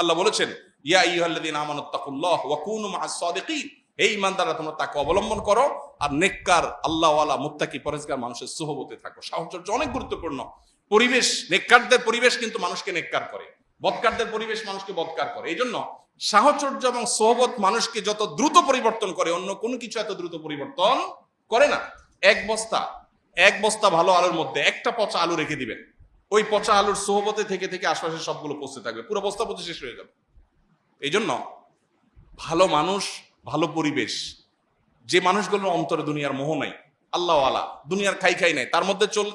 আল্লাহ বলেছেন, ইয়া আইয়ুহাল্লাযীনা আমানুত্তাকুল্লাহ ওয়া কুনু মা'আস সাদিকিন, এই ইমানদাররা তোমরা তাকে অবলম্বন করো আর নেককার আল্লাহওয়ালা মুত্তাকি পরেজগার মানুষের সুহবতে থাকো। সাহচর্য অনেক গুরুত্বপূর্ণ। পরিবেশ, নেককারদের পরিবেশ কিন্তু মানুষকে নেককার করে, বদকারদের পরিবেশ মানুষকে বদকার করে। এই জন্য সাহচর্য এবং সোহবত মানুষকে যত দ্রুত পরিবর্তন করে, অন্য কোনো কিছু এত দ্রুত পরিবর্তন করে না। এক বস্তা ভালো আলুর মধ্যে একটা পচা আলু রেখে দিবেন, ওই পচা আলুর সোহবতে থেকে থেকে আশপাশের সবগুলো পচতে থাকবে, পুরো বস্তা পচে শেষ হয়ে যাবে। এই জন্য ভালো মানুষ, ভালো পরিবেশ, যে মানুষগুলোর অন্তরে দুনিয়ার মোহ নাই, আল্লাহওয়ালা, দুনিয়ার খাই নাই,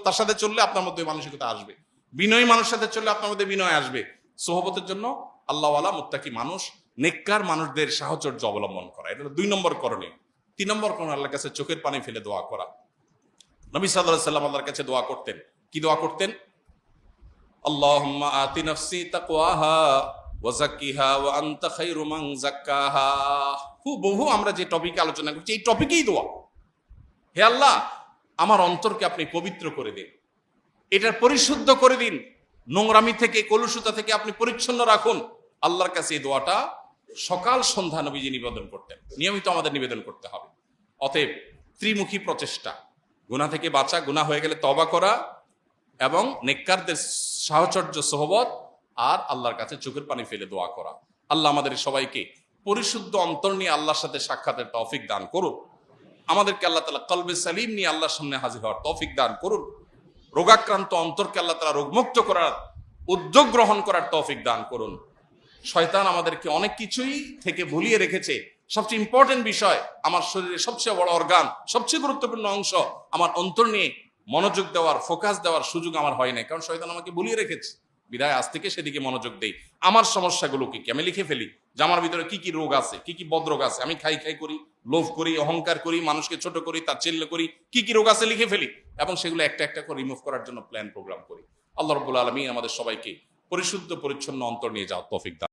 তার সাথে চললে আপনার মধ্যে মানসিকতা আসবে। বিনয়ী মানুষের সাথে চললে আপনার মধ্যে বিনয় আসবে। সোহবতের জন্য আল্লাহওয়ালা মুত্তাকি মানুষ, নেককার মানুষদের সাহচর্য অবলম্বন করা, এটা 2 নম্বর করণীয়। 3 নম্বর করণীয় আল্লাহর কাছে চোখের পানি ফেলে দোয়া করা। নবী সাল্লাল্লাহু আলাইহি ওয়াসাল্লাম আল্লাহর কাছে দোয়া করতেন। কি দোয়া করতেন? আল্লাহুম্মা আতি নাফসি তাকওয়াহা ওয়া যাক্কিহা ওয়া আনতা খায়রু মান যাক্কাহা। বহু আমরা যে টপিকে আলোচনা করছি, এই টপিকেই দোয়া। হে আল্লাহ, আমার অন্তরকে আপনি পবিত্র করে দিন, এটার পরিশুদ্ধ করে দিন, নোংরামি থেকে, কলুষতা থেকে আপনি পরিচ্ছন্ন রাখুন। আল্লাহর কাছে এই দোয়াটা সকাল সন্ধ্যা নবীজি নিবেদন করতেন, নিয়মিত আমাদের নিবেদন করতে হবে। অতএব ত্রিমুখী প্রচেষ্টা, গুনাহ থেকে বাঁচা, গুনাহ হয়ে গেলে তওবা করা, এবং নেককারদের সাহচর্য, সোহবত, আর আল্লাহর কাছে চোখের পানি ফেলে দোয়া করা। আল্লাহ আমাদের সবাইকে পরিশুদ্ধ অন্তর নিয়ে আল্লাহর সাথে সাক্ষাতের তৌফিক দান করুন। আমাদেরকে আল্লাহ তাআলা কলবে সালিম নিয়ে আল্লাহর সামনে হাজির হওয়ার তৌফিক দান করুন। রোগাক্রান্ত অন্তরকে আল্লাহ তাআলা রোগমুক্ত করার, উদ্যোগ গ্রহণ করার তৌফিক দান করুন। শয়তান আমাদেরকে অনেক কিছুই থেকে ভুলিয়ে রেখেছে। সবচেয়ে ইম্পর্টেন্ট বিষয়, আমার শরীরের সবচেয়ে বড় অর্গান, সবচেয়ে গুরুত্বপূর্ণ অংশ, আমার অন্তর নিয়ে মনোযোগ দেওয়ার, ফোকাস দেওয়ার সুযোগ আমার হয় নাই, কারণ শয়তান আমাকে ভুলিয়ে রেখেছে। বিদায় আজ থেকে সেদিকে মনোযোগ দেই। আমার সমস্যাগুলো কি কি আমি লিখে ফেলি, যে আমার ভিতরে কি কি রোগ আছে, কি কি বদরোগ আছে। আমি খাই করি, লোভ করি, অহংকার করি, মানুষকে ছোট করি, তাচ্ছিল্য করি, কি কি রোগ আছে লিখে ফেলি, এবং সেগুলো একটা একটা করে রিমুভ করার জন্য প্ল্যান প্রোগ্রাম করি। আল্লাহ রাব্বুল আলামিন আমাদের সবাইকে পরিশুদ্ধ পরিচ্ছন্ন অন্তর নিয়ে যাওয়ার তৌফিক দান।